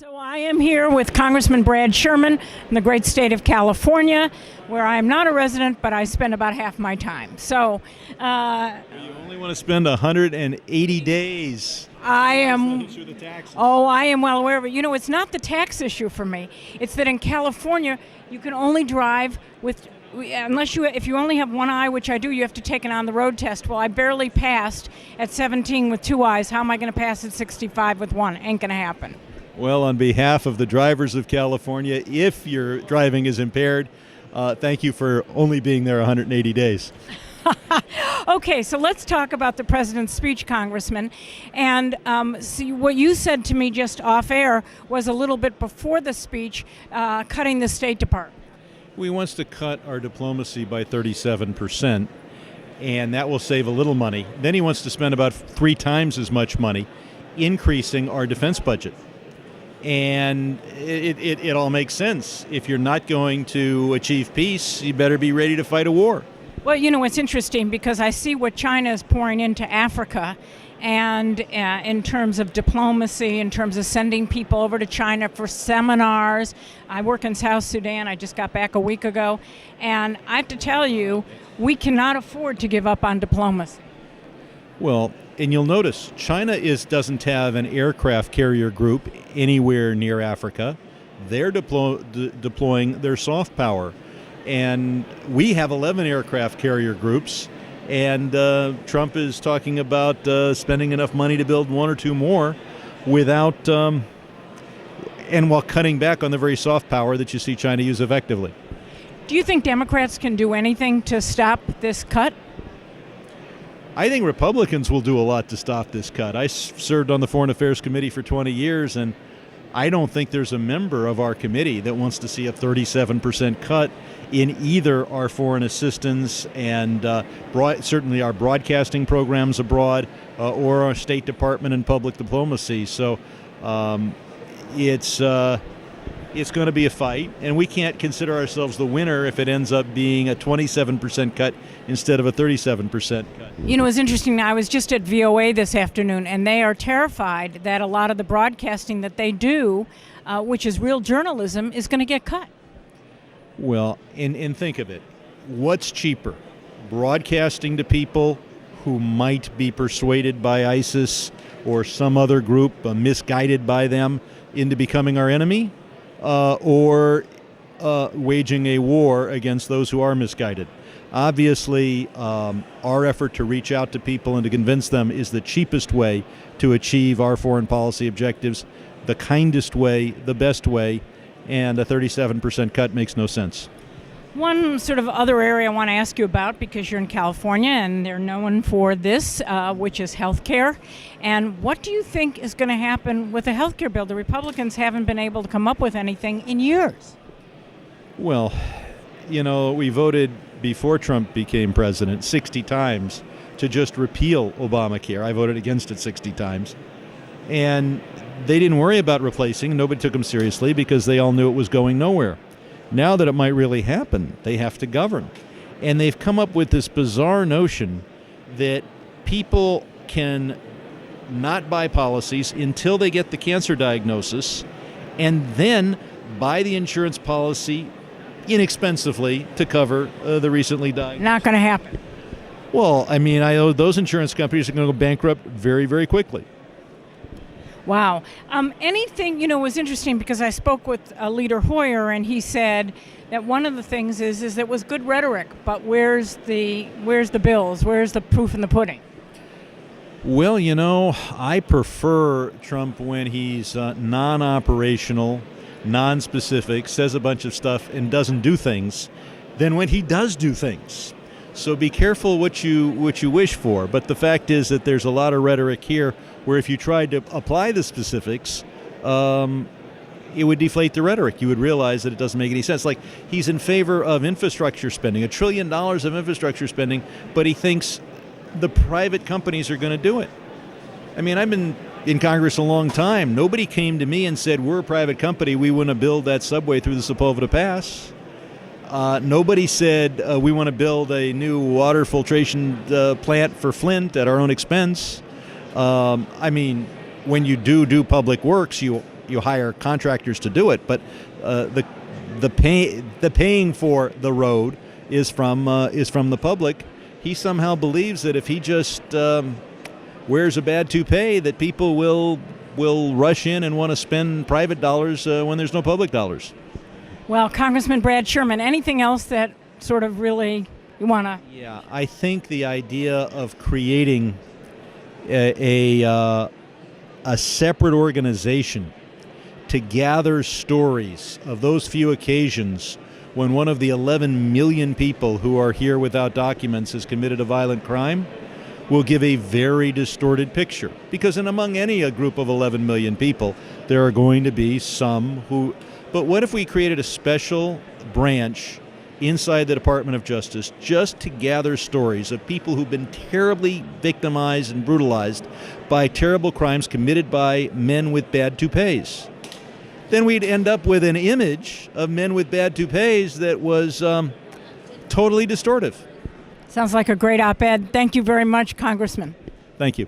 So I am here with Congressman Brad Sherman in the great state of California, where I am not a resident, but I spend about half my time. So You only want to spend 180 days. I am. Through the taxes. Oh, I am well aware of it. You know, it's not the tax issue for me. It's that in California, you can only drive with, if you only have one eye, which I do, you have to take an on-the-road test. Well, I barely passed at 17 with two eyes. How am I going to pass at 65 with one? Ain't going to happen. Well, on behalf of the drivers of California, if your driving is impaired, thank you for only being there 180 days. Okay, so let's talk about the president's speech, Congressman. And see, what you said to me just off air was a little bit before the speech, cutting the State Department. We wants to cut our diplomacy by 37%, and that will save a little money. Then he wants to spend about 3 times as much money increasing our defense budget. And it all makes sense. If you're not going to achieve peace, you better be ready to fight a war. Well, you know, it's interesting because I see what China is pouring into Africa, and in terms of diplomacy, in terms of sending people over to China for seminars. I work in South Sudan. I just got back a week ago. And I have to tell you, we cannot afford to give up on diplomacy. Well, and you'll notice China doesn't have an aircraft carrier group anywhere near Africa. They're deploying their soft power. And we have 11 aircraft carrier groups, and Trump is talking about spending enough money to build 1 or 2 more without, and while cutting back on the very soft power that you see China use effectively. Do you think Democrats can do anything to stop this cut? I think Republicans will do a lot to stop this cut. I served on the Foreign Affairs Committee for 20 years, and I don't think there's a member of our committee that wants to see a 37% cut in either our foreign assistance and certainly our broadcasting programs abroad or our State Department and public diplomacy. So it's going to be a fight, and we can't consider ourselves the winner if it ends up being a 27% cut instead of a 37% cut. You know, it's interesting. I was just at VOA this afternoon, and they are terrified that a lot of the broadcasting that they do, which is real journalism, is going to get cut. Well, and think of it. What's cheaper? Broadcasting to people who might be persuaded by ISIS or some other group, misguided by them, into becoming our enemy? Or waging a war against those who are misguided. Obviously, our effort to reach out to people and to convince them is the cheapest way to achieve our foreign policy objectives, the kindest way, the best way, and a 37% cut makes no sense. One sort of other area I want to ask you about, because you're in California and they're known for this, which is health care. And what do you think is going to happen with the health care bill? The Republicans haven't been able to come up with anything in years. Well, you know, we voted before Trump became president 60 times to just repeal Obamacare. I voted against it 60 times. And they didn't worry about replacing. Nobody took them seriously because they all knew it was going nowhere. Now that it might really happen, they have to govern. And they've come up with this bizarre notion that people can not buy policies until they get the cancer diagnosis and then buy the insurance policy inexpensively to cover the recently diagnosed. Not going to happen. Well, I mean, those insurance companies are going to go bankrupt very, very quickly. Wow. Anything, you know, was interesting because I spoke with Leader Hoyer, and he said that one of the things is that it was good rhetoric, but where's the bills? Where's the proof in the pudding? Well, you know, I prefer Trump when he's non-operational, non-specific, says a bunch of stuff and doesn't do things, than when he does do things. So be careful what you wish for. But the fact is that there's a lot of rhetoric here where if you tried to apply the specifics, it would deflate the rhetoric. You would realize that it doesn't make any sense. Like, he's in favor of infrastructure spending, $1 trillion of infrastructure spending, but he thinks the private companies are going to do it. I mean, I've been in Congress a long time. Nobody came to me and said, we're a private company, we want to build that subway through the Sepulveda Pass. Nobody said we want to build a new water filtration plant for Flint at our own expense. I mean, when you do public works, you you hire contractors to do it, but the paying for the road is from the public. He somehow believes that if he just wears a bad toupee, that people will rush in and want to spend private dollars when there's no public dollars. Well, Congressman Brad Sherman, anything else that sort of really you want to? Yeah, I think the idea of creating a separate organization to gather stories of those few occasions when one of the 11 million people who are here without documents has committed a violent crime will give a very distorted picture. Because among a group of 11 million people, there are going to be some who... But what if we created a special branch inside the Department of Justice just to gather stories of people who've been terribly victimized and brutalized by terrible crimes committed by men with bad toupees? Then we'd end up with an image of men with bad toupees that was totally distortive. Sounds like a great op-ed. Thank you very much, Congressman. Thank you.